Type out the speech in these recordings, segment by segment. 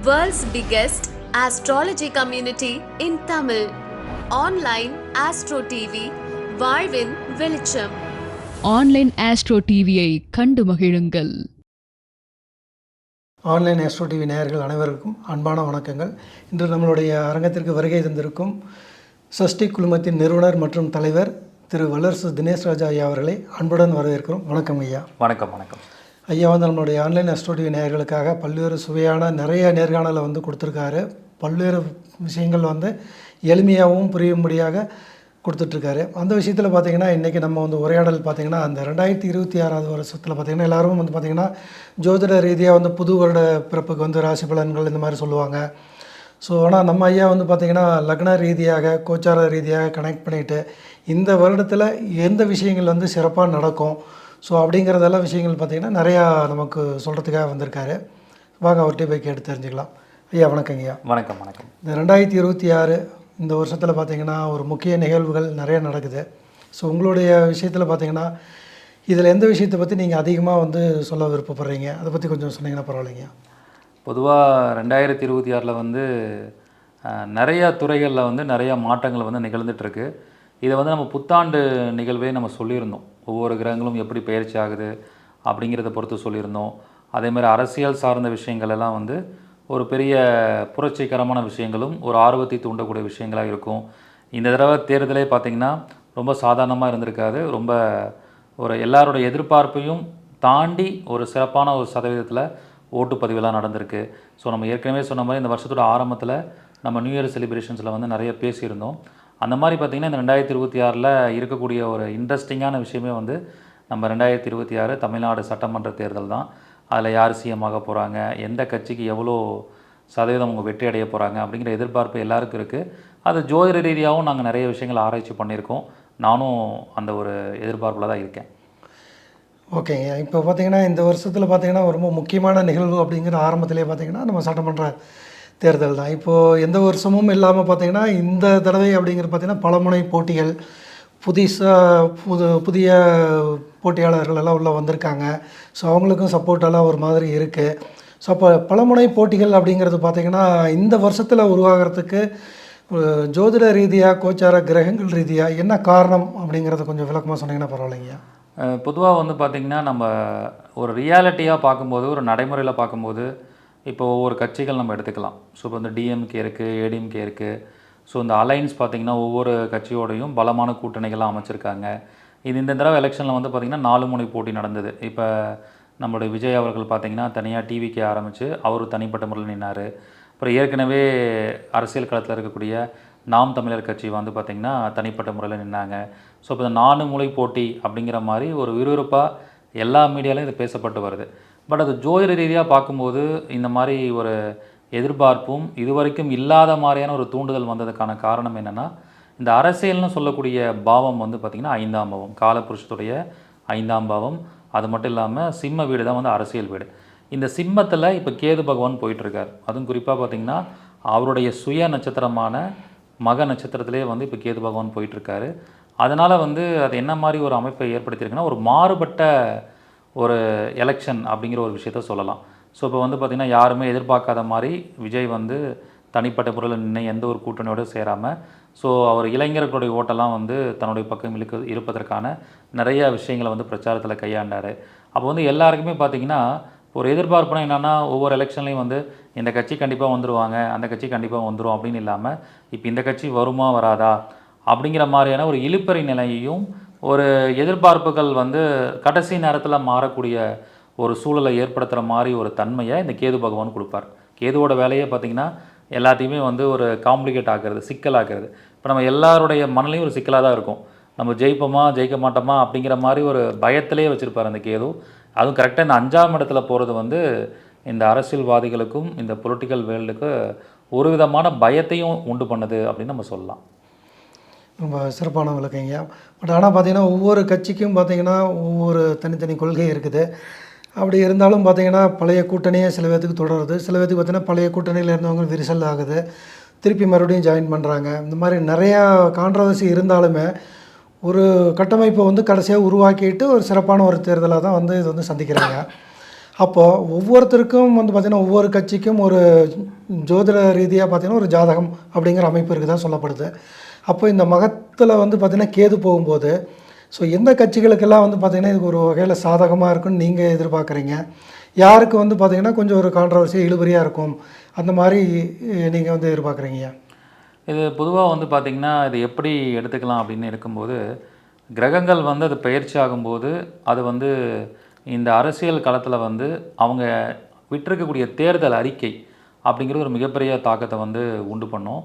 World's biggest astrology community in Tamil. Online Astro TV, வாழ்வின் வெளிச்சம். Online astro டிவியை கண்டு மகிழுங்கள். ஆன்லைன் ஆஸ்ட்ரோ டிவி நேயர்கள் அனைவருக்கும் அன்பான வணக்கங்கள். இன்று நம்மளுடைய அரங்கத்திற்கு வருகை தந்திருக்கும் சஷ்டி குழுமத்தின் நிறுவனர் மற்றும் தலைவர் திரு வல்லரசு தினேஷ் ராஜா ஐயா அவர்களை அன்புடன் வரவேற்கிறோம். வணக்கம் ஐயா. வணக்கம். வணக்கம் ஐயா வந்து நம்மளுடைய ஆன்லைன் ஆஸ்ட்ரோ டிவி நேயர்களுக்காக பல்வேறு சுவையான நிறைய நேர்காணலை வந்து கொடுத்துருக்காரு. பல்வேறு விஷயங்கள் வந்து எளிமையாகவும் புரியும்படியாக கொடுத்துட்ருக்காரு. அந்த விஷயத்தில் பார்த்திங்கன்னா இன்றைக்கி நம்ம வந்து உரையாடல் பார்த்திங்கன்னா அந்த 2026 வருஷத்தில் பார்த்திங்கன்னா எல்லோரும் வந்து பார்த்திங்கன்னா ஜோதிட ரீதியாக வந்து புது வருட பிறப்புக்கு வந்து ராசி பலன்கள் இந்த மாதிரி சொல்லுவாங்க. ஸோ ஆனால் நம்ம ஐயா வந்து பார்த்திங்கன்னா லக்ன ரீதியாக கோச்சார ரீதியாக கனெக்ட் பண்ணிவிட்டு இந்த வருடத்தில் எந்த விஷயங்கள் வந்து சிறப்பாக நடக்கும் ஸோ அப்படிங்கிறதெல்லாம் விஷயங்கள் பார்த்திங்கன்னா நிறையா நமக்கு சொல்கிறதுக்காக வந்திருக்காரு. வாங்க அவர்கிட்ட போய் கேட்டு தெரிஞ்சுக்கலாம். ஐயா வணக்கங்க ஐயா. வணக்கம். வணக்கம். இந்த 2026 இந்த வருஷத்தில் பார்த்திங்கன்னா ஒரு முக்கிய நிகழ்வுகள் நிறைய நடக்குது. ஸோ உங்களுடைய விஷயத்தில் பார்த்திங்கன்னா இதில் எந்த விஷயத்தை பற்றி நீங்கள் அதிகமாக வந்து சொல்ல விருப்பப்படுறீங்க, அதை பற்றி கொஞ்சம் சொன்னீங்கன்னா பரவாயில்லைங்க. பொதுவாக 2026 வந்து நிறையா துறைகளில் வந்து நிறையா மாற்றங்கள் வந்து நிகழ்ந்துகிட்ருக்கு. இதை வந்து நம்ம புத்தாண்டு நிகழ்வே நம்ம சொல்லியிருந்தோம். ஒவ்வொரு கிரகங்களும் எப்படி பயிற்சி ஆகுது அப்படிங்கிறத பொறுத்து சொல்லியிருந்தோம். அதேமாதிரி அரசியல் சார்ந்த விஷயங்கள் எல்லாம் வந்து ஒரு பெரிய புரட்சிகரமான விஷயங்களும் ஒரு ஆர்வத்தை தூண்டக்கூடிய விஷயங்களாக இருக்கும். இந்த தடவை தேர்தலே பார்த்திங்கன்னா ரொம்ப சாதாரணமாக இருந்திருக்காது. ரொம்ப ஒரு எல்லாரோட எதிர்பார்ப்பையும் தாண்டி ஒரு சிறப்பான ஒரு சதவீதத்தில் ஓட்டுப்பதிவெல்லாம் நடந்திருக்கு. ஸோ நம்ம ஏற்கனவே சொன்ன மாதிரி இந்த வருஷத்தோட ஆரம்பத்தில் நம்ம நியூ இயர் செலிப்ரேஷன்ஸில் வந்து நிறைய பேசியிருந்தோம். அந்த மாதிரி பார்த்திங்கன்னா இந்த 2026 இருக்கக்கூடிய ஒரு இன்ட்ரெஸ்டிங்கான விஷயமே வந்து நம்ம 2026 தமிழ்நாடு சட்டமன்ற தேர்தல் தான். அதில் யார் சிஎம் ஆக போகிறாங்க, எந்த கட்சிக்கு எவ்வளோ சதவீதம் அவங்க வெற்றி அடைய போகிறாங்க அப்படிங்கிற எதிர்பார்ப்பு எல்லாருக்கும் இருக்குது. அது ஜோதிட ரீதியாகவும் நாங்கள் நிறைய விஷயங்கள் ஆராய்ச்சி பண்ணியிருக்கோம். நானும் அந்த ஒரு எதிர்பார்ப்பில் தான் இருக்கேன். ஓகேங்க. இப்போ பார்த்திங்கன்னா இந்த வருஷத்தில் பார்த்திங்கன்னா ரொம்ப முக்கியமான நிகழ்வு அப்படிங்கிற ஆரம்பத்திலே பார்த்திங்கன்னா நம்ம சட்டமன்ற தேர்தல் தான். இப்போது எந்த வருஷமும் இல்லாமல் பார்த்திங்கன்னா இந்த தடவை அப்படிங்கிறது பார்த்திங்கன்னா பலமுனை போட்டிகள், புதிய போட்டியாளர்கள் எல்லாம் உள்ளே வந்திருக்காங்க. ஸோ அவங்களுக்கும் சப்போர்ட்டெல்லாம் ஒரு மாதிரி இருக்குது. ஸோ அப்போ பலமுனை போட்டிகள் அப்படிங்கிறது பார்த்திங்கன்னா இந்த வருஷத்தில் உருவாகிறதுக்கு ஜோதிட ரீதியாக கோச்சார கிரகங்கள் ரீதியாக என்ன காரணம் அப்படிங்கிறத கொஞ்சம் விளக்கமாக சொன்னீங்கன்னா பரவாயில்லைங்க. பொதுவாக வந்து பார்த்திங்கன்னா நம்ம ஒரு ரியாலிட்டியாக பார்க்கும்போது, ஒரு நடைமுறையில் பார்க்கும்போது இப்போ ஒவ்வொரு கட்சிகள் நம்ம எடுத்துக்கலாம். ஸோ இப்போ வந்து டிஎம்கே இருக்குது, ஏடிஎம்கே இருக்குது. ஸோ இந்த அலைன்ஸ் பார்த்திங்கன்னா ஒவ்வொரு கட்சியோடையும் பலமான கூட்டணிகள்லாம் அமைச்சிருக்காங்க. இந்த தடவை எலெக்ஷனில் வந்து பார்த்திங்கன்னா 4 முனை போட்டி நடந்தது. இப்போ நம்மளுடைய விஜய் அவர்கள் பார்த்திங்கன்னா தனியாக டிவிக்கே ஆரம்பித்து அவர் தனிப்பட்ட முறையில் நின்னார். அப்புறம் ஏற்கனவே அரசியல் களத்தில் இருக்கக்கூடிய நாம் தமிழர் கட்சி வந்து பார்த்திங்கன்னா தனிப்பட்ட முறையில் நின்னாங்க. ஸோ இப்போ இந்த 4 முனை போட்டி அப்படிங்கிற மாதிரி ஒரு விறுவிறுப்பாக எல்லா மீடியாலையும் இது பேசப்பட்டு வருது. பட் அது ஜோதிட ரீதியாக பார்க்கும்போது இந்த மாதிரி ஒரு எதிர்பார்ப்பும் இதுவரைக்கும் இல்லாத மாதிரியான ஒரு தூண்டுதல் வந்ததுக்கான காரணம் என்னென்னா, இந்த அரசியல்னு சொல்லக்கூடிய பாவம் வந்து பார்த்திங்கன்னா 5ஆம் பாவம், காலபுருஷத்துடைய 5ஆம் பாவம். அது மட்டும் இல்லாமல் சிம்ம வீடு தான் வந்து அரசியல் வீடு. இந்த சிம்மத்தில் இப்போ கேது பகவான் போயிட்டுருக்கார். அதுவும் குறிப்பாக பார்த்திங்கன்னா அவருடைய சுய நட்சத்திரமான மக நட்சத்திரத்திலே வந்து இப்போ கேது பகவான் போயிட்டுருக்காரு. அதனால் வந்து அது என்ன மாதிரி ஒரு அமைப்பை ஏற்படுத்தியிருக்குன்னா ஒரு மாறுபட்ட ஒரு எலெக்ஷன் அப்படிங்கிற ஒரு விஷயத்த சொல்லலாம். ஸோ இப்போ வந்து பார்த்திங்கன்னா யாருமே எதிர்பார்க்காத மாதிரி விஜய் வந்து தனிப்பட்ட முறையில் நின்று எந்த ஒரு கூட்டணியோடு சேராமல், ஸோ அவர் இளைஞர்களுடைய ஓட்டெல்லாம் வந்து தன்னுடைய பக்கம் இருப்பதற்கான நிறைய விஷயங்களை வந்து பிரச்சாரத்தில் கையாண்டார். அப்போ வந்து எல்லாருக்குமே பார்த்திங்கன்னா ஒரு எதிர்பார்ப்புனா என்னென்னா ஒவ்வொரு எலெக்ஷன்லேயும் வந்து இந்த கட்சி கண்டிப்பாக வந்துடுவாங்க, அந்த கட்சி கண்டிப்பாக வந்துடும் அப்படின்னு இல்லாமல் இப்போ இந்த கட்சி வருமா வராதா அப்படிங்கிற மாதிரியான ஒரு இழுப்பறி நிலையையும் ஒரு எதிர்பார்ப்புகள் வந்து கடைசி நேரத்தில் மாறக்கூடிய ஒரு சூழலை ஏற்படுத்துகிற மாதிரி ஒரு தன்மையை இந்த கேது பகவான் கொடுப்பார். கேதுவோட வேலையை பார்த்திங்கன்னா எல்லாத்தையுமே வந்து ஒரு காம்ப்ளிகேட் ஆகிறது, சிக்கலாகிறது. இப்போ நம்ம எல்லாருடைய மனநிலையும் ஒரு சிக்கலாக தான் இருக்கும். நம்ம ஜெயிப்போமா ஜெயிக்க மாட்டோமா அப்படிங்கிற மாதிரி ஒரு பயத்திலே வச்சுருப்பார் அந்த கேது. அதுவும் கரெக்டாக இந்த 5ஆம் இடத்துல போகிறது வந்து இந்த அரசியல்வாதிகளுக்கும் இந்த பொலிட்டிக்கல் வேர்ல்டுக்கு ஒரு விதமான பயத்தையும் உண்டு பண்ணுது அப்படின்னு நம்ம சொல்லலாம். ரொம்ப சிறப்பான விளக்கங்க. பட் ஆனால் பார்த்திங்கன்னா ஒவ்வொரு கட்சிக்கும் பார்த்திங்கன்னா ஒவ்வொரு தனித்தனி கொள்கை இருக்குது. அப்படி இருந்தாலும் பார்த்திங்கன்னா பழைய கூட்டணியே சில பேர்த்துக்கு தொடருது, சில பேர்த்துக்கு பார்த்திங்கன்னா பழைய கூட்டணியில் இருந்தவங்க விரிசல் ஆகுது, திருப்பி மறுபடியும் ஜாயின் பண்ணுறாங்க. இந்த மாதிரி நிறையா கான்ட்ரவர்சி இருந்தாலுமே ஒரு கட்டமைப்பை வந்து கடைசியாக உருவாக்கிட்டு ஒரு சிறப்பான ஒரு தேர்தலாக தான் வந்து இது வந்து சந்திக்கிறாங்க. அப்போது ஒவ்வொருத்தருக்கும் வந்து பார்த்திங்கன்னா ஒவ்வொரு கட்சிக்கும் ஒரு ஜோதிட ரீதியாக பார்த்திங்கன்னா ஒரு ஜாதகம் அப்படிங்கிற அமைப்பு இருக்குதா சொல்லப்படுது. அப்போ இந்த மகத்தில் வந்து பார்த்திங்கன்னா கேது போகும்போது ஸோ எந்த கட்சிகளுக்கெல்லாம் வந்து பார்த்திங்கன்னா இதுக்கு ஒரு வகையில் சாதகமாக இருக்குன்னு நீங்கள் எதிர்பார்க்குறீங்க, யாருக்கு வந்து பார்த்திங்கன்னா கொஞ்சம் ஒரு கான்ட்ரவர்சியாக இழுபறியாக இருக்கும் அந்த மாதிரி நீங்கள் வந்து எதிர்பார்க்குறீங்க? இது பொதுவாக வந்து பார்த்திங்கன்னா இது எப்படி எடுத்துக்கலாம் அப்படின்னு இருக்கும்போது, கிரகங்கள் வந்து அது பயிற்சி ஆகும்போது அது வந்து இந்த அரசியல் களத்தில் வந்து அவங்க விட்டிருக்கக்கூடிய தேர்தல் அறிக்கை அப்படிங்கிறது ஒரு மிகப்பெரிய தாக்கத்தை வந்து உண்டு பண்ணும்.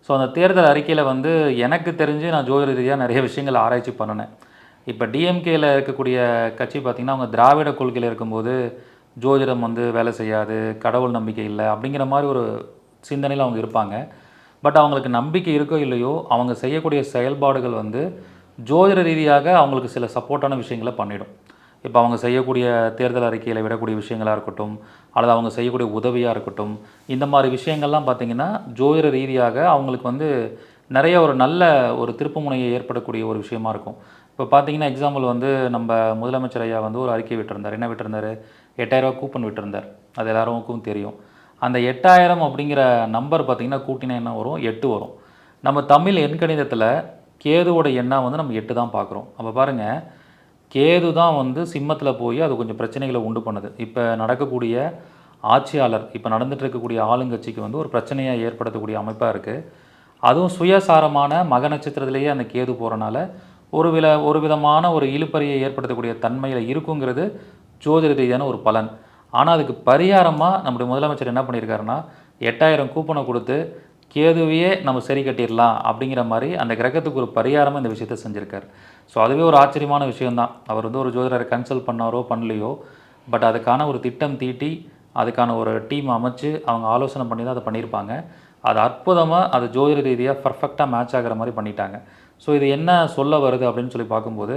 ஸோ அந்த தேர்தல் அறிக்கையில் வந்து எனக்கு தெரிஞ்சு நான் ஜோதிட ரீதியாக நிறைய விஷயங்கள் ஆராய்ச்சி பண்ணினேன். இப்போ டிஎம்கேல இருக்கக்கூடிய கட்சி பார்த்திங்கன்னா அவங்க திராவிட கொள்கையில் இருக்கும்போது ஜோதிடம் வந்து வேலை செய்யாது, கடவுள் நம்பிக்கை இல்லை அப்படிங்கிற மாதிரி ஒரு சிந்தனையில் அவங்க இருப்பாங்க. பட் அவங்களுக்கு நம்பிக்கை இருக்கோ இல்லையோ அவங்க செய்யக்கூடிய செயல்பாடுகள் வந்து ஜோதிட ரீதியாக அவங்களுக்கு சில சப்போர்ட்டான விஷயங்களை பண்ணிடும். இப்போ அவங்க செய்யக்கூடிய தேர்தல் அறிக்கையில் விடக்கூடிய விஷயங்களாக இருக்கட்டும், அல்லது அவங்க செய்யக்கூடிய உதவியாக இருக்கட்டும், இந்த மாதிரி விஷயங்கள்லாம் பார்த்திங்கன்னா ஜோதிட ரீதியாக அவங்களுக்கு வந்து நிறைய ஒரு நல்ல ஒரு திருப்புமுனையை ஏற்படக்கூடிய ஒரு விஷயமா இருக்கும். இப்போ பார்த்திங்கன்னா எக்ஸாம்பிள் வந்து நம்ம முதலமைச்சர் ஐயா வந்து ஒரு அறிக்கை விட்டிருந்தார். என்ன விட்டிருந்தார்? 8000 கூப்பன் விட்டிருந்தார். அது எல்லாருக்கும் தெரியும். அந்த 8000 அப்படிங்கிற நம்பர் பார்த்திங்கன்னா கூட்டினா என்ன வரும்? 8 வரும். நம்ம தமிழ் எண்கணிதத்தில் கேதுவோட எண்ணா வந்து நம்ம 8 தான் பார்க்குறோம். அப்போ பாருங்கள், கேது தான் வந்து சிம்மத்தில் போய் அது கொஞ்சம் பிரச்சனைகளை உண்டு பண்ணுது. இப்போ நடக்கக்கூடிய ஆட்சியாளர், இப்போ நடந்துட்டு இருக்கக்கூடிய ஆளுங்கட்சிக்கு வந்து ஒரு பிரச்சனையை ஏற்படுத்தக்கூடிய அமைப்பாக இருக்குது. அதுவும் சுயசாரமான மக நட்சத்திரத்திலேயே அந்த கேது போகிறனால ஒரு விதமான ஒரு இழுப்பறியை ஏற்படுத்தக்கூடிய தன்மையில் இருக்குங்கிறது ஜோதிட ரீதியான ஒரு பலன். ஆனால் அதுக்கு பரிகாரமாக நம்முடைய முதலமைச்சர் என்ன பண்ணியிருக்காருன்னா 8000 கூப்பனை கொடுத்து கேதுவையே நம்ம சரி கட்டிடலாம் அப்படிங்கிற மாதிரி அந்த கிரகத்துக்கு ஒரு பரிகாரமாக இந்த விஷயத்தை செஞ்சுருக்கார். ஸோ அதுவே ஒரு ஆச்சரியமான விஷயந்தான். அவர் வந்து ஒரு ஜோதிடரை கன்சல்ட் பண்ணாரோ பண்ணலையோ, பட் அதுக்கான ஒரு திட்டம் தீட்டி அதுக்கான ஒரு டீம் அமைச்சு அவங்க ஆலோசனை பண்ணி தான் அதை பண்ணியிருப்பாங்க. அது அற்புதமாக அது ஜோதிட ரீதியாக பர்ஃபெக்டாக மேட்ச் ஆகிற மாதிரி பண்ணிட்டாங்க. ஸோ இது என்ன சொல்ல வருது அப்படின்னு சொல்லி பார்க்கும்போது,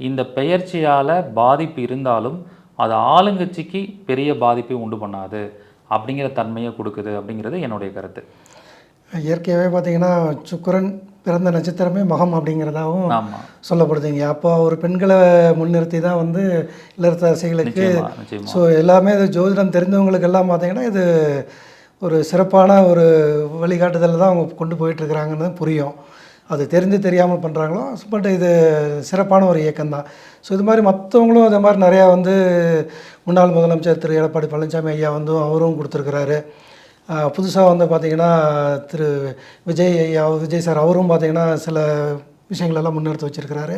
இந்த பெயர்ச்சியால் பாதிப்பு இருந்தாலும் அது ஆளுங்கட்சிக்கு பெரிய பாதிப்பை உண்டு பண்ணாது அப்படிங்கிற தன்மையை கொடுக்குது அப்படிங்கிறது என்னுடைய கருத்து. இயற்கையாகவே பார்த்திங்கன்னா சுக்கிரன் பிறந்த நட்சத்திரமே மகம் அப்படிங்கிறதாகவும் சொல்லப்படுதுங்க. அப்போ ஒரு பெண்களை முன்னிறுத்தி தான் வந்து இல்லத்தரசிகளுக்கு ஸோ எல்லாமே இது ஜோதிடம் தெரிந்தவங்களுக்கெல்லாம் பார்த்திங்கன்னா இது ஒரு சிறப்பான ஒரு வழிகாட்டுதல் தான் அவங்க கொண்டு போயிட்டுருக்கிறாங்கன்னு புரியும். அது தெரிந்து தெரியாமல் பண்ணுறாங்களோ, பட் இது சிறப்பான ஒரு இயக்கம்தான். ஸோ இது மாதிரி மற்றவங்களும் அதே மாதிரி நிறையா வந்து முன்னாள் முதலமைச்சர் திரு எடப்பாடி பழனிசாமி ஐயா வந்து அவரும் கொடுத்துருக்குறாரு. புதுசாக வந்து பார்த்திங்கன்னா திரு விஜய் சார் அவரும் பார்த்திங்கன்னா சில விஷயங்களெல்லாம் முன்னெடுத்து வச்சுருக்கிறாரு.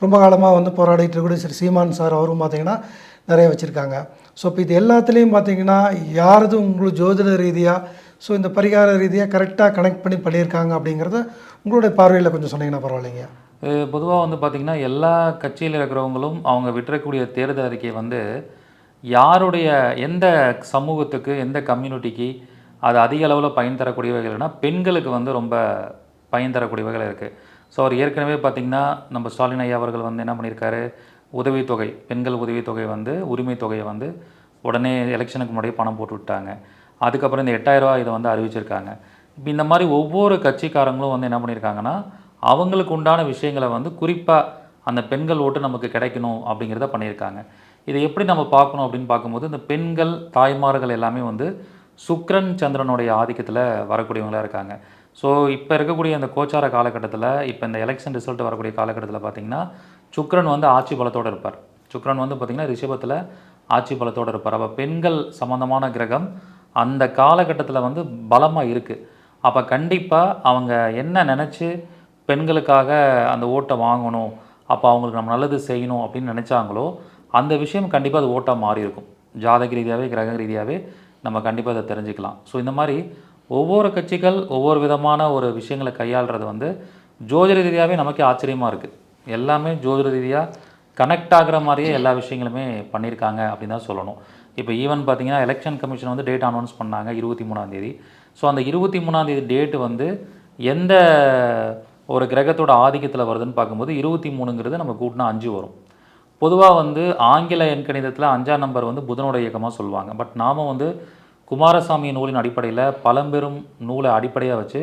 ரொம்ப காலமாக வந்து போராடிட்டு கூட சரி சீமான் சார் அவரும் பார்த்திங்கன்னா நிறைய வச்சுருக்காங்க. ஸோ இப்போ இது எல்லாத்துலேயும் பார்த்திங்கன்னா யாரது உங்களுக்கு ஜோதிட ரீதியாக ஸோ இந்த பரிகார ரீதியாக கரெக்டாக கனெக்ட் பண்ணி பண்ணியிருக்காங்க அப்படிங்கிறத உங்களுடைய பார்வையில் கொஞ்சம் சொன்னீங்கன்னா பரவாயில்லைங்க. பொதுவாக வந்து பார்த்திங்கன்னா எல்லா கட்சியில் இருக்கிறவங்களும் அவங்க விட்டுறக்கூடிய தேர்தல் அறிக்கை வந்து யாருடைய எந்த சமூகத்துக்கு எந்த கம்யூனிட்டிக்கு அது அதிக அளவில் பயன் தரக்கூடிய வகைகள்னா பெண்களுக்கு வந்து ரொம்ப பயன் தரக்கூடிய வகையில் இருக்குது. ஸோ அவர் ஏற்கனவே பார்த்திங்கன்னா நம்ம ஸ்டாலின் ஐயா அவர்கள் வந்து என்ன பண்ணியிருக்காரு, உதவித்தொகை, பெண்கள் உதவித்தொகை வந்து உரிமை தொகையை வந்து உடனே எலெக்ஷனுக்கு முன்னாடியே பணம் போட்டு விட்டாங்க. அதுக்கப்புறம் இந்த 8000 ரூபா இதை வந்து அறிவிச்சிருக்காங்க. இப்போ இந்த மாதிரி ஒவ்வொரு கட்சிக்காரங்களும் வந்து என்ன பண்ணியிருக்காங்கன்னா அவங்களுக்கு உண்டான விஷயங்களை வந்து குறிப்பாக அந்த பெண்கள் ஓட்டு நமக்கு கிடைக்கணும் அப்படிங்கிறத பண்ணியிருக்காங்க. இதை எப்படி நம்ம பார்க்கணும் அப்படின்னு பார்க்கும்போது இந்த பெண்கள் தாய்மார்கள் எல்லாமே வந்து சுக்கிரன் சந்திரனுடைய ஆதிக்கத்தில் வரக்கூடியவங்களாக இருக்காங்க. ஸோ இப்போ இருக்கக்கூடிய அந்த கோச்சார காலகட்டத்தில் இப்போ இந்த எலெக்ஷன் ரிசல்ட் வரக்கூடிய காலகட்டத்தில் பார்த்திங்கன்னா சுக்கிரன் வந்து ஆட்சி பலத்தோடு இருப்பார். சுக்கிரன் வந்து பார்த்திங்கன்னா ரிஷபத்தில் ஆட்சி பலத்தோடு இருப்பார். அப்போ பெண்கள் சம்மந்தமான கிரகம் அந்த காலகட்டத்தில் வந்து பலமாக இருக்குது. அப்போ கண்டிப்பாக அவங்க என்ன நினச்சி பெண்களுக்காக அந்த ஓட்டை வாங்கணும், அப்போ அவங்களுக்கு நம்ம நல்லது செய்யணும் அப்படின்னு நினச்சாங்களோ அந்த விஷயம் கண்டிப்பாக அது ஓட்டாக மாறி இருக்கும். ஜாதக ரீதியாகவே கிரக ரீதியாகவே நம்ம கண்டிப்பாக அதை தெரிஞ்சுக்கலாம். ஸோ இந்த மாதிரி ஒவ்வொரு கட்சிகள் ஒவ்வொரு விதமான ஒரு விஷயங்களை கையாளுறது வந்து ஜோதிட ரீதியாகவே நமக்கு ஆச்சரியமாக இருக்குது. எல்லாமே ஜோதிட ரீதியாக கனெக்ட் ஆகிற மாதிரியே எல்லா விஷயங்களுமே பண்ணியிருக்காங்க அப்படின்னு தான் சொல்லணும். இப்போ ஈவன் பார்த்திங்கன்னா எலெக்ஷன் கமிஷன் வந்து டேட் அனௌன்ஸ் பண்ணாங்க 23ஆம் தேதி. ஸோ அந்த 23ஆம் தேதி டேட்டு வந்து எந்த ஒரு கிரகத்தோட ஆதிக்கத்தில் வருதுன்னு பார்க்கும்போது 23ங்கிறது நம்ம கூட்டினா 5 வரும். பொதுவாக வந்து ஆங்கில எண்கணிதத்தில் 5ஆம் நம்பர் வந்து புதனோட இயக்கமாக சொல்லுவாங்க. பட் நாம் வந்து குமாரசாமி நூலின் அடிப்படையில் பழம்பெரும் நூலை அடிப்படையாக வச்சு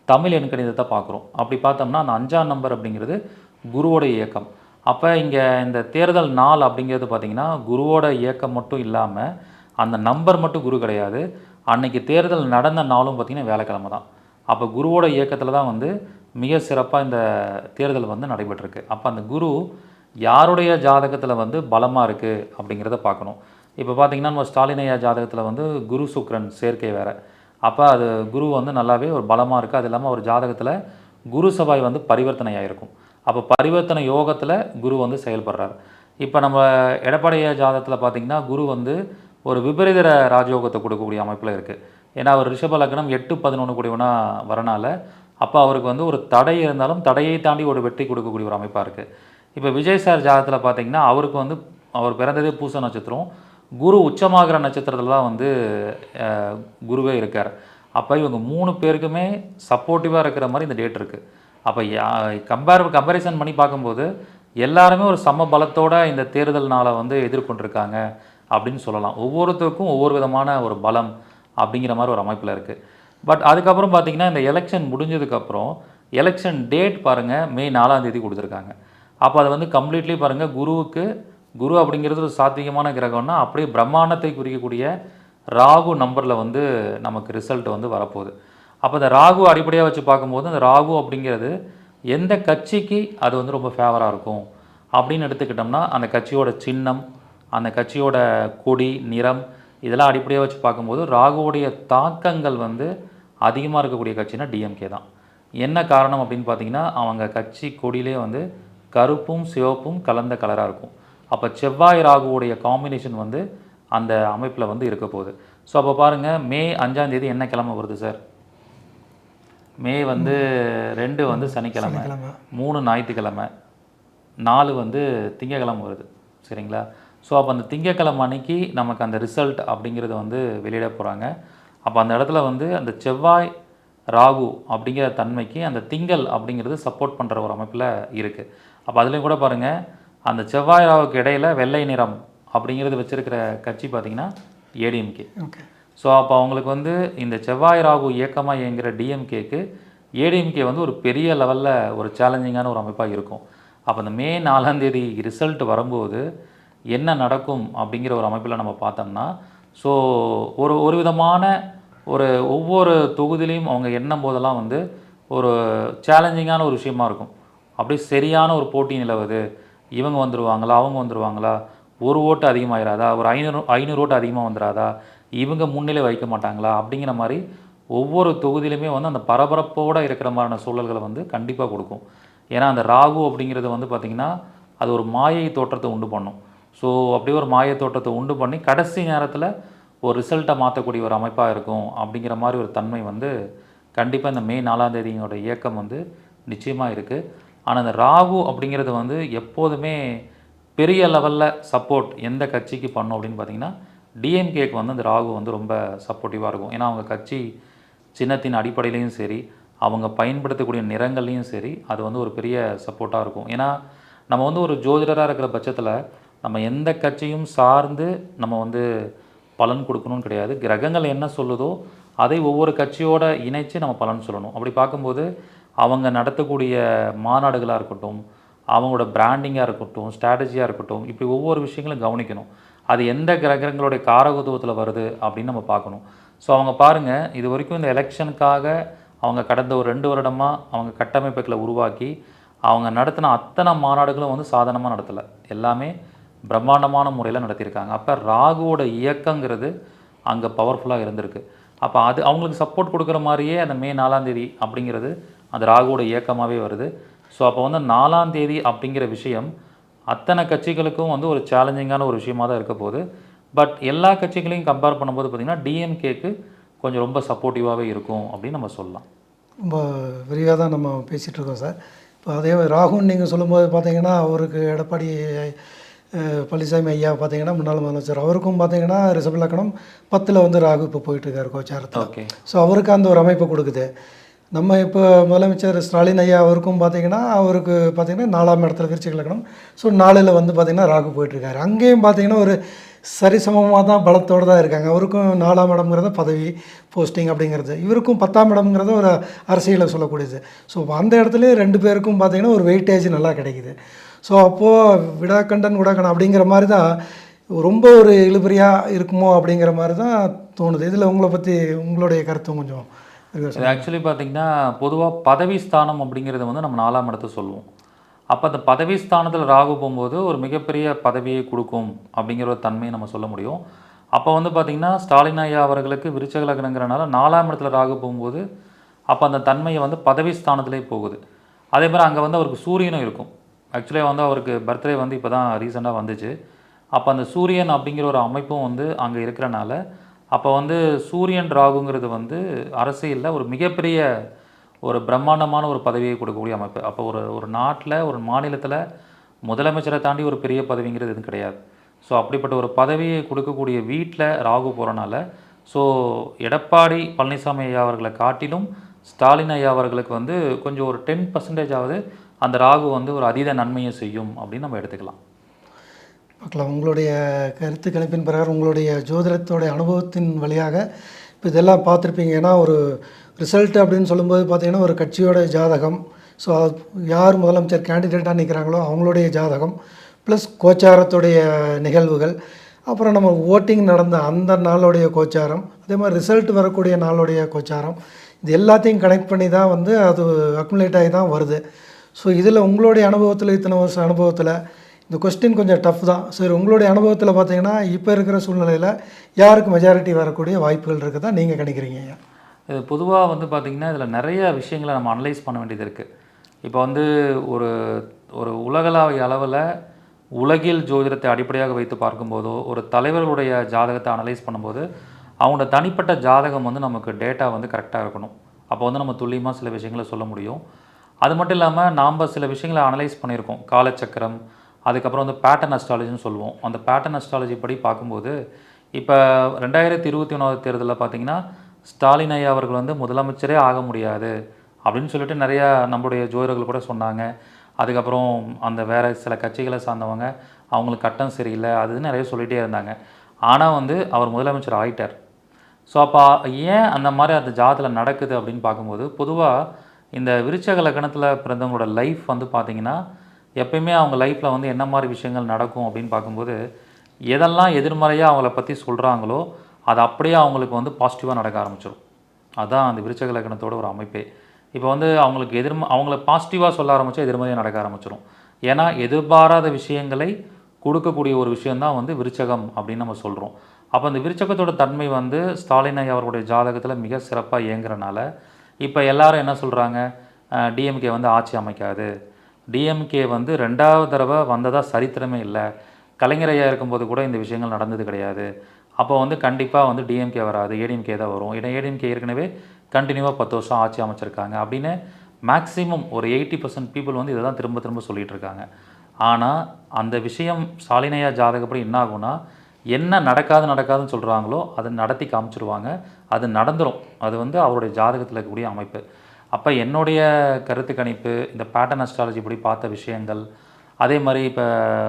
தமிழ் எண்கணிதத்தை பார்க்குறோம். அப்படி பார்த்தோம்னா அந்த 5ஆம் நம்பர் அப்படிங்கிறது குருவோட இயக்கம். அப்போ இங்கே இந்த தேர்தல் நாள் அப்படிங்கிறது பார்த்திங்கன்னா குருவோட இயக்கம் மட்டும் இல்லாமல் அந்த நம்பர் மட்டும் குரு கிடையாது, அன்னைக்கு தேர்தல் நடந்த நாளும் பார்த்திங்கன்னா வியாழக்கிழமை தான். அப்போ குருவோட இயக்கத்தில் தான் வந்து மிக சிறப்பாக இந்த தேர்தல் வந்து நடைபெற்றிருக்கு. அப்போ அந்த குரு யாருடைய ஜாதகத்தில் வந்து பலமாக இருக்குது அப்படிங்கிறத பார்க்கணும். இப்போ பார்த்திங்கன்னா நம்ம ஸ்டாலின் ஐயா ஜாதகத்தில் வந்து குரு சுக்கிரன் சேர்க்கை வேறு. அப்போ அது குரு வந்து நல்லாவே ஒரு பலமாக இருக்குது. அது இல்லாமல் ஒரு ஜாதகத்தில் குரு செவ்வாய் வந்து பரிவர்த்தனை ஆகிருக்கும். அப்போ பரிவர்த்தனை யோகத்தில் குரு வந்து செயல்படுறார். இப்போ நம்ம எடப்பாடி ஐயா ஜாதகத்தில் பார்த்திங்கன்னா குரு வந்து ஒரு விபரீத ராஜயோகத்தை கொடுக்கக்கூடிய அமைப்பில் இருக்குது. ஏன்னா அவர் ரிஷப லக்னம் 8-11 கூடியவனாக வரனால அப்போ அவருக்கு வந்து ஒரு தடை இருந்தாலும் தடையை தாண்டி ஒரு வெற்றி கொடுக்கக்கூடிய ஒரு அமைப்பாக இருக்குது. இப்போ விஜய் சார் ஜாதகத்தில் பார்த்திங்கன்னா அவருக்கு வந்து அவர் பிறந்ததே பூச நட்சத்திரம், குரு உச்சமாகிற நட்சத்திரத்தில் தான் வந்து குருவே இருக்கார். அப்போ இவங்க 3 பேருக்குமே சப்போர்ட்டிவாக இருக்கிற மாதிரி இந்த டேட் இருக்குது. அப்போ கம்பேரிசன் பண்ணி பார்க்கும்போது எல்லாருமே ஒரு சம பலத்தோட இந்த தேர்தல் நாளை வந்து எதிர்கொண்டிருக்காங்க அப்படின்னு சொல்லலாம். ஒவ்வொருத்தருக்கும் ஒவ்வொரு விதமான ஒரு பலம் அப்படிங்கிற மாதிரி ஒரு அமைப்பில் இருக்குது. பட் அதுக்கப்புறம் பார்த்திங்கன்னா இந்த எலெக்ஷன் முடிஞ்சதுக்கப்புறம் எலெக்ஷன் டேட் பாருங்கள், மே 4ஆம் தேதி கொடுத்துருக்காங்க. அப்போ அது வந்து கம்ப்ளீட்லி பாருங்கள், குரு அப்படிங்கிறது ஒரு சாத்வீகமான கிரகம்னா அப்படியே பிரம்மாண்டத்தை குறிக்கக்கூடிய ராகு நம்பரில் வந்து நமக்கு ரிசல்ட் வந்து வரப்போகுது. அப்போ இந்த ராகு அடிப்படையாக வச்சு பார்க்கும்போது அந்த ராகு அப்படிங்கிறது எந்த கட்சிக்கு அது வந்து ரொம்ப ஃபேவராக இருக்கும் அப்படின்னு எடுத்துக்கிட்டோம்னா அந்த கட்சியோட சின்னம், அந்த கட்சியோட கொடி, நிறம் இதெல்லாம் அடிப்படையாக வச்சு பார்க்கும்போது ராகுவோடைய தாக்கங்கள் வந்து அதிகமாக இருக்கக்கூடிய கட்சினா டிஎம்கே தான். என்ன காரணம் அப்படின்னு பார்த்தீங்கன்னா அவங்க கட்சி கொடியிலே வந்து கருப்பும் சிவப்பும் கலந்த கலராக இருக்கும். அப்போ செவ்வாய் ராகுவோடைய காம்பினேஷன் வந்து அந்த அமைப்பில் வந்து இருக்க போகுது. ஸோ அப்போ பாருங்கள், மே 5ஆம் தேதி என்ன கிழமை வருது சார்? மே வந்து 2 வந்து சனிக்கிழமை, 3 ஞாயிற்றுக்கிழமை, 4 வந்து திங்கக்கிழமை வருது, சரிங்களா? ஸோ அப்போ அந்த திங்கக்கிழமை அன்னைக்கு நமக்கு அந்த ரிசல்ட் அப்படிங்கிறது வந்து வெளியிட போகிறாங்க. அப்போ அந்த இடத்துல வந்து அந்த செவ்வாய் ராகு அப்படிங்கிற தன்மைக்கு அந்த திங்கள் அப்படிங்கிறது சப்போர்ட் பண்ணுற ஒரு அமைப்பில் இருக்குது. அப்போ அதுலேயும் கூட பாருங்கள், அந்த செவ்வாய் ராகுக்கு இடையில் வெள்ளை நிறம் அப்படிங்கிறது வச்சுருக்கிற கட்சி பார்த்திங்கன்னா ஏடிஎம்கே. ஓகே. ஸோ அப்போ அவங்களுக்கு வந்து இந்த செவ்வாய் ராகு இயக்கமாக இயங்குகிற டிஎம்கேக்கு ஏடிஎம்கே வந்து ஒரு பெரிய லெவலில் ஒரு சேலஞ்சிங்கான ஒரு அமைப்பாக இருக்கும். அப்போ இந்த மே 4ஆம் தேதி ரிசல்ட் வரும்போது என்ன நடக்கும் அப்படிங்கிற ஒரு அமைப்பில் நம்ம பார்த்தோம்னா, ஸோ ஒரு விதமான ஒவ்வொரு தொகுதியிலையும் அவங்க எண்ணும் போதெல்லாம் வந்து ஒரு சேலஞ்சிங்கான ஒரு விஷயமா இருக்கும். அப்படியே சரியான ஒரு போட்டி நிலவுது, இவங்க வந்துடுவாங்களா அவங்க வந்துடுவாங்களா, ஒரு ஓட்டு அதிகமாகிடாதா, ஒரு 500 ஓட்டு அதிகமாக வந்துடாதா, இவங்க முன்னிலை வைக்க மாட்டாங்களா அப்படிங்கிற மாதிரி ஒவ்வொரு தொகுதியிலுமே வந்து அந்த பரபரப்போடு இருக்கிற மாதிரியான சூழல்களை வந்து கண்டிப்பாக கொடுக்கும். ஏன்னா அந்த ராகு அப்படிங்கிறது வந்து பார்த்திங்கன்னா அது ஒரு மாயை தோற்றத்தை உண்டு பண்ணும். ஸோ அப்படியே ஒரு மாயை தோற்றத்தை உண்டு பண்ணி கடைசி நேரத்தில் ஒரு ரிசல்ட்டை மாற்றக்கூடிய ஒரு அமைப்பாக இருக்கும் அப்படிங்கிற மாதிரி ஒரு தன்மை வந்து கண்டிப்பாக இந்த மே 4ஆம் தேதியோட இயக்கம் வந்து நிச்சயமாக இருக்குது. ஆனால் இந்த ராகு அப்படிங்கிறது வந்து எப்போதுமே பெரிய லெவலில் சப்போர்ட் எந்த கட்சிக்கு பண்ணும் அப்படின்னு பார்த்திங்கன்னா டிஎம்கேக்கு வந்து அந்த ராகு வந்து ரொம்ப சப்போர்ட்டிவாக இருக்கும். ஏன்னா அவங்க கட்சி சின்னத்தின் அடிப்படையிலையும் சரி, அவங்க பயன்படுத்தக்கூடிய நிறங்கள்லையும் சரி, அது வந்து ஒரு பெரிய சப்போர்ட்டாக இருக்கும். ஏன்னா நம்ம வந்து ஒரு ஜோதிடராக இருக்கிற பட்சத்தில் நம்ம எந்த கட்சியும் சார்ந்து நம்ம வந்து பலன் கொடுக்கணும்னு கிடையாது. கிரகங்கள் என்ன சொல்லுதோ அதை ஒவ்வொரு கட்சியோட இணைச்சு நம்ம பலன் சொல்லணும். அப்படி பார்க்கும்போது அவங்க நடத்தக்கூடிய மாநாடுகளாக இருக்கட்டும், அவங்களோட பிராண்டிங்காக இருக்கட்டும், ஸ்ட்ராட்டஜியாக இருக்கட்டும், இப்படி ஒவ்வொரு விஷயங்களும் கவனிக்கணும். அது எந்த கிரகங்களுடைய காரகத்துவத்தில் வருது அப்படின்னு நம்ம பார்க்கணும். ஸோ அவங்க பாருங்கள், இது வரைக்கும் இந்த எலெக்ஷனுக்காக அவங்க கடந்த ஒரு 2 வருடமாக அவங்க கட்டமைப்புகளை உருவாக்கி அவங்க நடத்தின அத்தனை மாநாடுகளும் வந்து சாதாரணமாக நடத்தலை, எல்லாமே பிரம்மாண்டமான முறையில் நடத்தியிருக்காங்க. அப்போ ராகுவோட இயக்கங்கிறது அங்கே பவர்ஃபுல்லாக இருந்திருக்கு. அப்போ அது அவங்களுக்கு சப்போர்ட் கொடுக்குற மாதிரியே அந்த மே 4ஆம் தேதி அப்படிங்கிறது அந்த ராகுவோட இயக்கமாகவே வருது. ஸோ அப்போ வந்து 4ஆம் தேதி அப்படிங்கிற விஷயம் அத்தனை கட்சிகளுக்கும் வந்து ஒரு சேலஞ்சிங்கான ஒரு விஷயமாக தான் இருக்க போகுது. பட் எல்லா கட்சிகளையும் கம்பேர் பண்ணும்போது பார்த்திங்கன்னா டிஎம்கேக்கு கொஞ்சம் ரொம்ப சப்போர்ட்டிவாகவே இருக்கும் அப்படின்னு நம்ம சொல்லலாம். ரொம்ப விரிவாக தான் நம்ம பேசிகிட்ருக்கோம் சார். இப்போ அதே ராகுன்னு நீங்கள் சொல்லும்போது பார்த்தீங்கன்னா அவருக்கு எடப்பாடி பழனிசாமி ஐயா பார்த்தீங்கன்னா முன்னாள் முதலமைச்சர், அவருக்கும் பார்த்தீங்கன்னா ரிஷப லக்னம் 10ல் வந்து ராகு இப்போ போயிட்டுருக்காரு கோச்சாரத்தில். ஓகே. ஸோ அவருக்கு அந்த ஒரு அமைப்பை கொடுக்குது. நம்ம இப்போ முதலமைச்சர் ஸ்டாலின் ஐயா அவருக்கும் பார்த்திங்கன்னா அவருக்கு பார்த்திங்கன்னா 4ஆம் இடத்துல விருச்சிக லக்னம். ஸோ 4ல் வந்து பார்த்திங்கன்னா ராகு போயிட்டுருக்காரு. அங்கேயும் பார்த்திங்கன்னா ஒரு சரிசமமாக தான் பலத்தோடு தான் இருக்காங்க. அவருக்கும் 4ஆம் இடம்ங்கிறத பதவி போஸ்டிங் அப்படிங்கிறது, இவருக்கும் 10ஆம் இடம்ங்கிறத ஒரு அரசியலை சொல்லக்கூடியது. ஸோ அந்த இடத்துல 2 பேருக்கும் பார்த்திங்கன்னா ஒரு வெயிட்டேஜ் நல்லா கிடைக்குது. ஸோ அப்போது விடாக்கண்டன் உடாக்கணம் அப்படிங்கிற மாதிரி தான் ரொம்ப ஒரு இழுபறியாக இருக்குமோ அப்படிங்கிற மாதிரி தான் தோணுது. இதில் உங்களை பற்றி உங்களுடைய கருத்தும் கொஞ்சம் இது ஆக்சுவலி பார்த்திங்கன்னா பொதுவாக பதவி ஸ்தானம் அப்படிங்கிறது வந்து நம்ம 4ஆம் இடத்தை சொல்லுவோம். அப்போ அந்த பதவி ஸ்தானத்தில் ராகு போகும்போது ஒரு மிகப்பெரிய பதவியை கொடுக்கும் அப்படிங்கிற ஒரு தன்மையை நம்ம சொல்ல முடியும். அப்போ வந்து பார்த்திங்கன்னா ஸ்டாலின் ஐயா அவர்களுக்கு விருச்சக லக்னங்கிறனால 4ஆம் இடத்துல ராகு போகும்போது அப்போ அந்த தன்மையை வந்து பதவி ஸ்தானத்திலே போகுது. அதே மாதிரி அங்கே வந்து அவருக்கு சூரியனும் இருக்கும். ஆக்சுவலி வந்து அவருக்கு பர்த்டே வந்து இப்போ தான் ரீசெண்டாக வந்துச்சு. அப்போ அந்த சூரியன் அப்படிங்கிற ஒரு அமைப்பும் வந்து அங்கே இருக்கிறனால அப்போ வந்து சூரியன் ராகுங்கிறது வந்து அரசியலில் ஒரு மிகப்பெரிய ஒரு பிரம்மாண்டமான ஒரு பதவியை கொடுக்கக்கூடிய அமைப்பு. அப்போ ஒரு ஒரு நாட்டில் ஒரு மாநிலத்தில் முதலமைச்சரை தாண்டி ஒரு பெரிய பதவிங்கிறது எதுவும் கிடையாது. ஸோ அப்படிப்பட்ட ஒரு பதவியை கொடுக்கக்கூடிய வீட்டில் ராகு போகிறனால ஸோ எடப்பாடி பழனிசாமி ஐயா அவர்களை காட்டிலும் ஸ்டாலின் ஐயா அவர்களுக்கு வந்து கொஞ்சம் ஒரு 10% ஆகுது அந்த ராகு வந்து ஒரு அதீத நன்மையை செய்யும் அப்படின்னு நம்ம எடுத்துக்கலாம். பார்க்கலாம். உங்களுடைய கருத்து கணிப்பின் பிரகாரம் உங்களுடைய ஜோதிடத்தோடைய அனுபவத்தின் வழியாக இப்போ இதெல்லாம் பார்த்துருப்பீங்க. ஏன்னா ஒரு ரிசல்ட் அப்படின்னு சொல்லும்போது பார்த்தீங்கன்னா ஒரு கட்சியோட ஜாதகம், ஸோ யார் முதலமைச்சர் கேண்டிடேட்டாக நிற்கிறாங்களோ அவங்களுடைய ஜாதகம், ப்ளஸ் கோச்சாரத்துடைய நிகழ்வுகள், அப்புறம் நம்ம ஓட்டிங் நடந்த அந்த நாளுடைய கோச்சாரம், அதே மாதிரி ரிசல்ட் வரக்கூடிய நாளுடைய கோச்சாரம், இது எல்லாத்தையும் கனெக்ட் பண்ணி தான் வந்து அது அக்குமுலேட் ஆகி தான் வருது. ஸோ இதில் உங்களுடைய அனுபவத்தில் இத்தனை வருஷம் அனுபவத்தில் இந்த கொஸ்டின் கொஞ்சம் டஃப் தான். சரி, உங்களுடைய அனுபவத்தில் பார்த்தீங்கன்னா இப்போ இருக்கிற சூழ்நிலையில் யாருக்கு மெஜாரிட்டி வரக்கூடிய வாய்ப்புகள் இருக்குதா நீங்கள் கணிக்கிறீங்க? இது பொதுவாக வந்து பார்த்திங்கன்னா இதில் நிறைய விஷயங்களை நம்ம அனலைஸ் பண்ண வேண்டியது இருக்குது. இப்போ வந்து ஒரு ஒரு உலகளாவிய அளவில் உலகில் ஜோதிடத்தை அடிப்படையாக வைத்து பார்க்கும்போதோ ஒரு தலைவர்களுடைய ஜாதகத்தை அனலைஸ் பண்ணும்போது அவங்களோட தனிப்பட்ட ஜாதகம் வந்து நமக்கு டேட்டா வந்து கரெக்டாக இருக்கணும். அப்போ வந்து நம்ம துல்லியமாக சில விஷயங்களை சொல்ல முடியும். அது மட்டும் இல்லாமல் நாம் சில விஷயங்களை அனலைஸ் பண்ணியிருக்கோம். காலச்சக்கரம், அதுக்கப்புறம் வந்து பேட்டர்ன் அஸ்ட்ராலஜின்னு சொல்லுவோம். அந்த பேட்டர்ன் அஸ்ட்ராலஜி படி பார்க்கும்போது இப்போ 2021 தேர்தலில் பார்த்திங்கன்னா ஸ்டாலின் ஐயா அவர்கள் வந்து முதலமைச்சரே ஆக முடியாது அப்படின்னு சொல்லிட்டு நிறையா நம்மளுடைய ஜோதிடர்கள் கூட சொன்னாங்க. அதுக்கப்புறம் அந்த வேறு சில கட்சிகளை சார்ந்தவங்க அவங்களுக்கு கட்டம் சரியில்லை அதுன்னு நிறைய சொல்லிகிட்டே இருந்தாங்க. ஆனால் வந்து அவர் முதலமைச்சர் ஆகிட்டார். ஸோ அப்போ ஏன் அந்த மாதிரி அந்த ஜாதத்தில் நடக்குது அப்படின்னு பார்க்கும்போது பொதுவாக இந்த விருச்சக லக்னத்தில் பிறந்தவங்களோட லைஃப் வந்து பார்த்திங்கன்னா எப்பயுமே அவங்க லைஃப்பில் வந்து என்ன மாதிரி விஷயங்கள் நடக்கும் அப்படின்னு பார்க்கும்போது எதெல்லாம் எதிர்மறையாக அவங்கள பற்றி சொல்கிறாங்களோ அது அப்படியே அவங்களுக்கு வந்து பாசிட்டிவாக நடக்க ஆரம்பிச்சிடும். அதுதான் அந்த விருச்சக லக்னத்தோட ஒரு அமைப்பே. இப்போ வந்து அவங்களுக்கு அவங்கள பாசிட்டிவாக சொல்ல ஆரம்பித்தா எதிர்மறையாக நடக்க ஆரம்பிச்சிடும். ஏன்னா எதிர்பாராத விஷயங்களை கொடுக்கக்கூடிய ஒரு விஷயந்தான் வந்து விருச்சகம் அப்படின்னு நம்ம சொல்கிறோம். அப்போ அந்த விருச்சகத்தோட தன்மை வந்து ஸ்டாலின் ஐயா அவர்களுடைய ஜாதகத்தில் மிக சிறப்பாக இயங்குறனால இப்போ எல்லாரும் என்ன சொல்கிறாங்க, டிஎம்கே வந்து ஆட்சி அமைக்காது, டிஎம்கே வந்து 2வது தடவை வந்ததாக சரித்திரமே இல்லை, கலைஞர் ஐயா இருக்கும்போது கூட இந்த விஷயங்கள் நடந்தது கிடையாது, அப்போ வந்து கண்டிப்பாக வந்து டிஎம்கே வராது, ஏடிஎம்கே தான் வரும், ஏன்னா ஏடிஎம்கே ஏற்கனவே கண்டினியூவாக 10 வருஷம் ஆட்சி அமைச்சிருக்காங்க அப்படின்னு மேக்ஸிமம் ஒரு 80% பீப்புள் வந்து இதை தான் திரும்ப திரும்ப சொல்லிகிட்டு இருக்காங்க. ஆனால் அந்த விஷயம் ஸ்டாலின் ஐயா ஜாதகப்படி என்ன ஆகும்னா என்ன நடக்காதுன்னு சொல்கிறாங்களோ அதை நடத்தி காமிச்சிருவாங்க. அது நடந்துடும். அது வந்து அவருடைய ஜாதகத்தில் இருக்கக்கூடிய அமைப்பு. அப்போ என்னுடைய கருத்து கணிப்பு இந்த பேட்டர்ன் அஸ்ட்ராலஜி படி பார்த்த விஷயங்கள், அதே மாதிரி இப்போ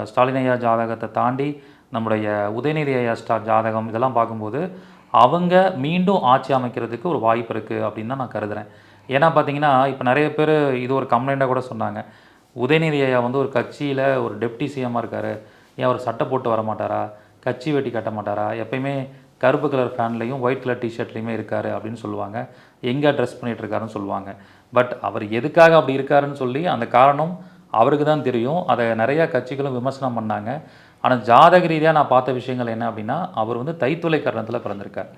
ஸ்டாலின் ஐயா ஜாதகத்தை தாண்டி நம்முடைய உதயநிதி ஐயா ஜாதகம் இதெல்லாம் பார்க்கும்போது அவங்க மீண்டும் ஆட்சி அமைக்கிறதுக்கு ஒரு வாய்ப்பு இருக்குது அப்படின்னு தான் நான் கருதுகிறேன். ஏன்னா பார்த்தீங்கன்னா இப்போ நிறைய பேர் இது ஒரு கம்ப்ளைண்ட்டாக கூட சொன்னாங்க, உதயநிதி ஐயா வந்து ஒரு கட்சியில் ஒரு டெப்டி சிஎம்மாக இருக்கார், ஏன் அவர் சட்டை போட்டு வர மாட்டாரா, கட்சி வெட்டி கட்ட மாட்டாரா, எப்பயுமே கருப்பு கலர் ஃபேன்லேயும் ஒயிட் கலர் டிஷர்ட்லேயுமே இருக்கார் அப்படின்னு சொல்லுவாங்க, எங்கே ட்ரெஸ் பண்ணிகிட்டு இருக்காருன்னு சொல்லுவாங்க. பட் அவர் எதுக்காக அப்படி இருக்காருன்னு சொல்லி அந்த காரணம் அவருக்கு தான் தெரியும். அதை நிறையா கட்சிகளும் விமர்சனம் பண்ணாங்க. ஆனால் ஜாதக ரீதியாக நான் பார்த்த விஷயங்கள் என்ன அப்படின்னா அவர் வந்து தைத்துளை கரணத்தில் பிறந்திருக்கார்.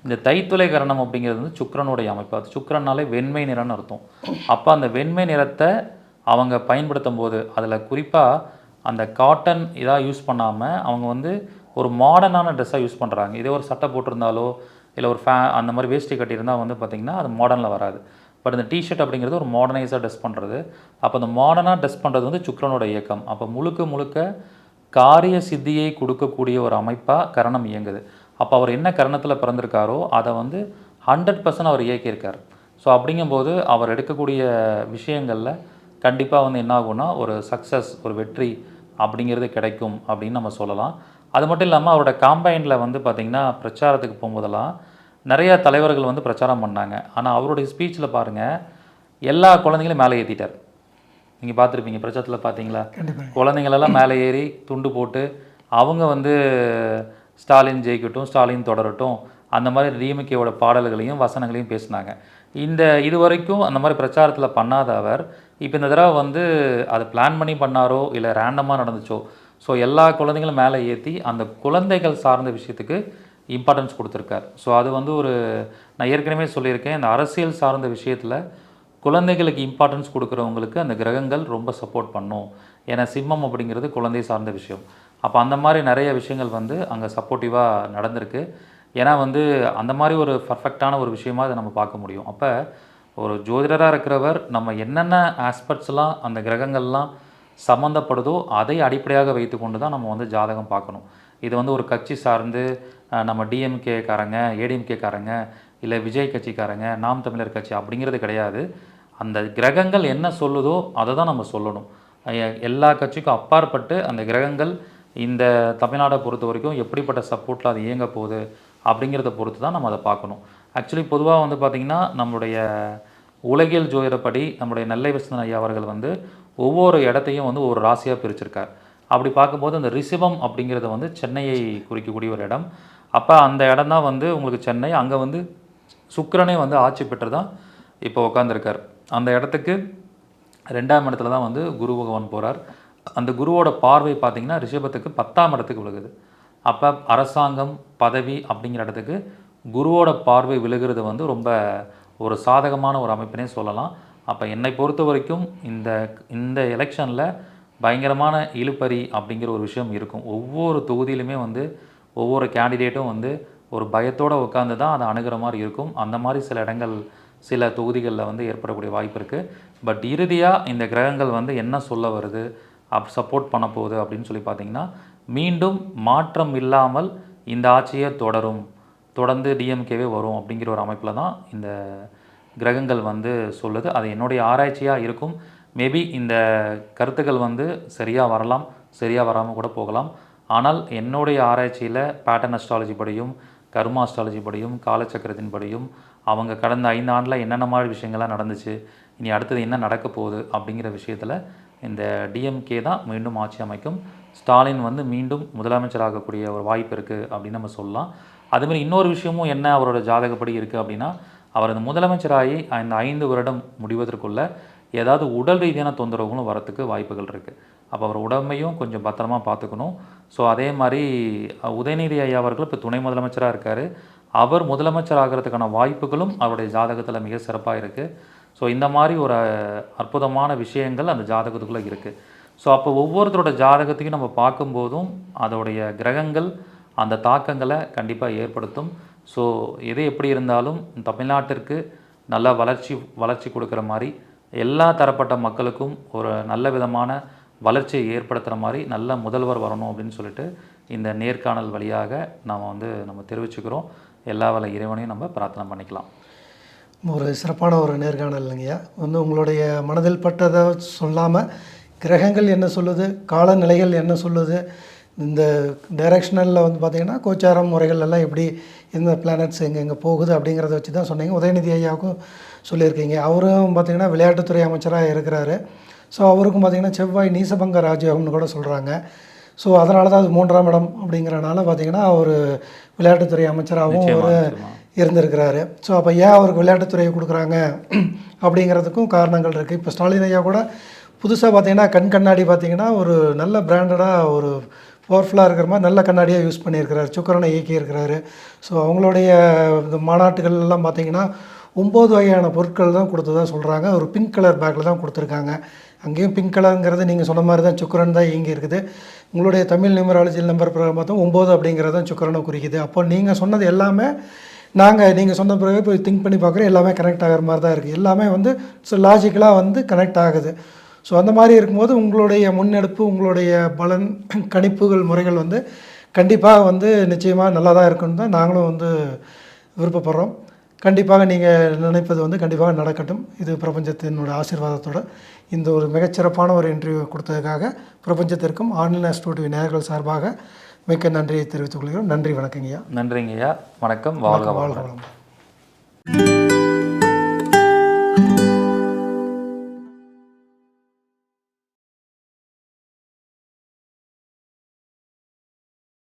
இந்த தைத்துளை கரணம் அப்படிங்கிறது வந்து சுக்கிரனுடைய அமைப்பு. அது சுக்கிரனாலே வெண்மை நிறம்னு அர்த்தம். அப்போ அந்த வெண்மை நிறத்தை அவங்க பயன்படுத்தும் போது அதில் குறிப்பாக அந்த காட்டன் இதாக யூஸ் பண்ணாமல் அவங்க வந்து ஒரு மாடர்னான ட்ரெஸ்ஸாக யூஸ் பண்ணுறாங்க. இதே ஒரு சட்டை போட்டிருந்தாலோ இல்லை ஒரு அந்த மாதிரி வேஷ்டி கட்டியிருந்தால் வந்து பார்த்திங்கன்னா அது மாடர்னில் வராது. பட் இந்த டிஷர்ட் அப்படிங்கிறது ஒரு மாடர்னைஸாக ட்ரெஸ் பண்ணுறது. அப்போ அந்த மாடர்னாக ட்ரெஸ் பண்ணுறது வந்து சுக்கிரனோட இயக்கம். அப்போ முழுக்க காரிய சித்தியை கொடுக்கக்கூடிய ஒரு அமைப்பாக கரணம் இயங்குது. அப்போ அவர் என்ன கரணத்தில் பிறந்திருக்காரோ அதை வந்து 100% அவர் இயக்கியிருக்கார். ஸோ அப்படிங்கும்போது அவர் எடுக்கக்கூடிய விஷயங்களில் கண்டிப்பாக வந்து என்ன ஆகும்னா ஒரு சக்ஸஸ், ஒரு வெற்றி அப்படிங்கிறது கிடைக்கும் அப்படின்னு நம்ம சொல்லலாம். அது மட்டும் இல்லாமல் அவரோட காம்பைனில் வந்து பார்த்திங்கன்னா பிரச்சாரத்துக்கு போகும்போதெல்லாம் நிறையா தலைவர்கள் வந்து பிரச்சாரம் பண்ணாங்க. ஆனால் அவருடைய ஸ்பீச்சில் பாருங்கள் எல்லா குழந்தைங்களும் மேலே ஏற்றிட்டார். நீங்கள் பார்த்துருப்பீங்க பிரச்சாரத்தில் பார்த்தீங்களா? கண்டிப்பாக. குழந்தைங்களெல்லாம் மேலே ஏறி துண்டு போட்டு அவங்க வந்து ஸ்டாலின் ஜெயிக்கட்டும், ஸ்டாலின் தொடரட்டும், அந்த மாதிரி டிஎம்கேவோட பாடல்களையும் வசனங்களையும் பேசினாங்க. இது வரைக்கும் அந்த மாதிரி பிரச்சாரத்தில் பண்ணாத அவர் இப்போ இந்த தடவை வந்து அதை பிளான் பண்ணி பண்ணாரோ இல்லை ரேண்டமாக நடந்துச்சோ, ஸோ எல்லா குழந்தைங்களும் மேலே ஏற்றி அந்த குழந்தைகள் சார்ந்த விஷயத்துக்கு இம்பார்ட்டன்ஸ் கொடுத்துருக்கார். ஸோ அது வந்து நான் ஏற்கனவே சொல்லியிருக்கேன், இந்த அரசியல் சார்ந்த விஷயத்தில் குழந்தைகளுக்கு இம்பார்ட்டன்ஸ் கொடுக்குறவங்களுக்கு அந்த கிரகங்கள் ரொம்ப சப்போர்ட் பண்ணும். ஏன்னா சிம்மம் அப்படிங்கிறது குழந்தை சார்ந்த விஷயம். அப்போ அந்த மாதிரி நிறைய விஷயங்கள் வந்து அங்கே சப்போர்ட்டிவாக நடந்திருக்கு. ஏன்னா வந்து அந்த மாதிரி ஒரு பர்ஃபெக்டான ஒரு விஷயமாக அதை நம்ம பார்க்க முடியும். அப்போ ஒரு ஜோதிடராக இருக்கிறவர் நம்ம என்னென்ன ஆஸ்பெக்ட்ஸ்லாம் அந்த கிரகங்கள்லாம் சம்மந்தப்படுதோ அதை அடிப்படையாக வைத்து கொண்டு தான் நம்ம வந்து ஜாதகம் பார்க்கணும். இது வந்து ஒரு கட்சி சார்ந்து நம்ம டிஎம்கேக்காரங்க, ஏடிஎம்கேக்காரங்க, இல்லை விஜய் கட்சிக்காரங்க, நாம் தமிழர் கட்சி அப்படிங்கிறது கிடையாது. அந்த கிரகங்கள் என்ன சொல்லுதோ அதை தான் நம்ம சொல்லணும். எல்லா கட்சிக்கும் அப்பாற்பட்டு அந்த கிரகங்கள் இந்த தமிழ்நாடை பொறுத்த வரைக்கும் எப்படிப்பட்ட சப்போர்ட்டில் அது இயங்க போகுது அப்படிங்கிறத பொறுத்து தான் நம்ம அதை பார்க்கணும். ஆக்சுவலி பொதுவாக வந்து பார்த்திங்கன்னா நம்மளுடைய உலகியல் ஜோதிடப்படி நம்முடைய நெல்லை விஸ்வநாதன் ஐயா அவர்கள் வந்து ஒவ்வொரு இடத்தையும் வந்து ஒரு ராசியாக பிரிச்சிருக்கார். அப்படி பார்க்கும்போது அந்த ரிஷபம் அப்படிங்கிறத வந்து சென்னையை குறிக்கக்கூடிய ஒரு இடம். அப்போ அந்த இடம் தான் வந்து உங்களுக்கு சென்னை. அங்கே வந்து சுக்கிரனே வந்து ஆட்சி பெற்று தான் இப்போ உட்காந்துருக்கார். அந்த இடத்துக்கு 2ஆம் இடத்துல தான் வந்து குரு பகவான் போகிறார். அந்த குருவோட பார்வை பார்த்திங்கன்னா ரிஷபத்துக்கு 10ஆம் இடத்துக்கு விழுகுது. அப்போ அரசாங்கம், பதவி அப்படிங்கிற இடத்துக்கு குருவோட பார்வை விழுகிறது வந்து ரொம்ப ஒரு சாதகமான ஒரு அமைப்பினே சொல்லலாம். அப்போ என்னை பொறுத்த வரைக்கும் இந்த எலெக்ஷனில் பயங்கரமான இழுபறி அப்படிங்கிற ஒரு விஷயம் இருக்கும். ஒவ்வொரு தொகுதியிலுமே வந்து ஒவ்வொரு கேண்டிடேட்டும் வந்து ஒரு பயத்தோடு உட்காந்து தான் அதை அணுகிற மாதிரி இருக்கும். அந்த மாதிரி சில இடங்கள் சில தொகுதிகளில் வந்து ஏற்படக்கூடிய வாய்ப்பு இருக்குது. பட் இறுதியாக இந்த கிரகங்கள் வந்து என்ன சொல்ல வருது, சப்போர்ட் பண்ண போகுது அப்படின்னு சொல்லி பார்த்திங்கன்னா, மீண்டும் மாற்றம் இல்லாமல் இந்த ஆட்சியே தொடர்ந்து டிஎம்கேவே வரும் அப்படிங்கிற ஒரு அமைப்பில் தான் இந்த கிரகங்கள் வந்து சொல்லுது. அது என்னுடைய ஆராய்ச்சியாக இருக்கும். மேபி இந்த கருத்துக்கள் வந்து சரியாக வரலாம், சரியாக வராமல் கூட போகலாம். ஆனால் என்னுடைய ஆராய்ச்சியில் பேட்டர்ன் அஸ்ட்ராலஜி படியும், கர்மா அஸ்ட்ராலஜி படியும், காலச்சக்கரத்தின் படியும், அவங்க கடந்த 5 ஆண்டில் என்னென்ன மாதிரி விஷயங்கள்லாம் நடந்துச்சு, இனி அடுத்தது என்ன நடக்க போகுது அப்படிங்கிற விஷயத்தில் இந்த டிஎம்கே தான் மீண்டும் ஆட்சி அமைக்கும். ஸ்டாலின் வந்து மீண்டும் முதலமைச்சராகக்கூடிய ஒரு வாய்ப்பு இருக்குது அப்படின்னு நம்ம சொல்லலாம். அதுமாதிரி இன்னொரு விஷயமும் என்ன அவரோட ஜாதகப்படி இருக்குது அப்படின்னா, அவர் அந்த முதலமைச்சராகி அந்த 5 வருடம் முடிவதற்குள்ளே ஏதாவது உடல் ரீதியான தொந்தரவுகளும் வரத்துக்கு வாய்ப்புகள் இருக்குது. அப்போ அவர் உடம்பையும் கொஞ்சம் பத்திரமா பார்த்துக்கணும். ஸோ அதே மாதிரி உதயநிதி ஐயா அவர்கள் இப்போ துணை முதலமைச்சராக இருக்கார். அவர் முதலமைச்சர் ஆகிறதுக்கான வாய்ப்புகளும் அவருடைய ஜாதகத்தில் மிக சிறப்பாக இருக்குது. ஸோ இந்த மாதிரி ஒரு அற்புதமான விஷயங்கள் அந்த ஜாதகத்துக்குள்ளே இருக்குது. ஸோ அப்போ ஒவ்வொருத்தரோட ஜாதகத்தையும் நம்ம பார்க்கும்போதும் அதோடைய கிரகங்கள் அந்த தாக்கங்களை கண்டிப்பாக ஏற்படுத்தும். ஸோ எது எப்படி இருந்தாலும் தமிழ்நாட்டிற்கு நல்ல வளர்ச்சி கொடுக்குற மாதிரி எல்லா தரப்பட்ட மக்களுக்கும் ஒரு நல்ல விதமான வளர்ச்சியை ஏற்படுத்துகிற மாதிரி நல்ல முதல்வர் வரணும் அப்படின்னு சொல்லிட்டு இந்த நேர்காணல் வழியாக நம்ம தெரிவிச்சுக்கிறோம். எல்லா வல்ல இறைவனையும் நம்ம பிரார்த்தனை பண்ணிக்கலாம். ஒரு சிறப்பான ஒரு நேர்காணல் இல்லைங்கய்யா. உங்களுடைய மனதில் பட்டதை சொல்லாமல் கிரகங்கள் என்ன சொல்லுது, காலநிலைகள் என்ன சொல்லுது, இந்த டைரக்ஷனலில் பார்த்திங்கன்னா கோச்சாரம் முறைகள் எல்லாம் எப்படி, இந்த பிளானட்ஸ் எங்கே போகுது அப்படிங்கிறத வச்சு தான் சொன்னீங்க. உதயநிதி ஐயாவுக்கும் சொல்லியிருக்கீங்க. அவரும் பார்த்திங்கன்னா விளையாட்டுத்துறை அமைச்சராக இருக்கிறாரு. ஸோ அவருக்கும் பார்த்திங்கன்னா செவ்வாய் நீசபங்க ராஜயோகம்னு கூட சொல்கிறாங்க. ஸோ அதனால தான் அது 3ஆம் இடம் அப்படிங்கிறனால பார்த்திங்கன்னா அவர் விளையாட்டுத்துறை அமைச்சராகவும் அவர் இருந்திருக்கிறாரு. ஸோ அப்போ ஏன் அவருக்கு விளையாட்டுத்துறையை கொடுக்குறாங்க அப்படிங்கிறதுக்கும் காரணங்கள் இருக்குது. இப்போ ஸ்டாலின் ஐயா கூட புதுசாக பார்த்திங்கன்னா கண்ணாடி பார்த்திங்கன்னா ஒரு நல்ல பிராண்டடாக ஒரு பவர்ஃபுல்லாக இருக்கிற மாதிரி நல்ல கண்ணாடியாக யூஸ் பண்ணியிருக்கிறார். சுக்கரனை இயக்கியிருக்கிறாரு. ஸோ அவங்களுடைய இந்த மாநாட்டுகள்லாம் பார்த்திங்கன்னா 9 வகையான பொருட்கள் தான் கொடுத்ததாக சொல்கிறாங்க. ஒரு பிங்க் கலர் பேக்கில் தான் கொடுத்துருக்காங்க. அங்கேயும் பிங்க் கலருங்கிறது நீங்கள் சொன்ன மாதிரி தான் சுக்கரன் தான் இயங்கி இருக்குது. உங்களுடைய தமிழ் நியூமராலஜி நம்பர் பிரகாரம் பார்த்தா 9 அப்படிங்கிறது தான் சுக்கரனை குறிக்குது. அப்போ நீங்கள் சொன்னது எல்லாமே நீங்கள் சொன்ன பிறகு போய் திங்க் பண்ணி பார்க்குறோம், எல்லாமே கனெக்ட் ஆகிற மாதிரி தான் இருக்குது. எல்லாமே லாஜிக்கலாக கனெக்ட் ஆகுது. ஸோ அந்த மாதிரி இருக்கும்போது உங்களுடைய முன்னெடுப்பு, உங்களுடைய பலன் கணிப்புகள் முறைகள் கண்டிப்பாக நிச்சயமாக நல்லா தான் இருக்குன்னு தான் நாங்களும் விருப்பப்படுறோம். கண்டிப்பாக நீங்கள் நினைப்பது கண்டிப்பாக நடக்கட்டும். இது பிரபஞ்சத்தினோட ஆசீர்வாதத்தோடு இந்த ஒரு மிகச்சிறப்பான ஒரு இன்டர்வியூ கொடுத்ததுக்காக பிரபஞ்சத்திற்கும் ஆன்லைன் ஆஸ்ட்ரோ டிவி நேயர்கள் சார்பாக மிக்க நன்றியை தெரிவித்துக் கொள்கிறோம். நன்றி, வணக்கங்கய்யா. நன்றிங்கய்யா, வணக்கம். வாழ்க வளமுடன்.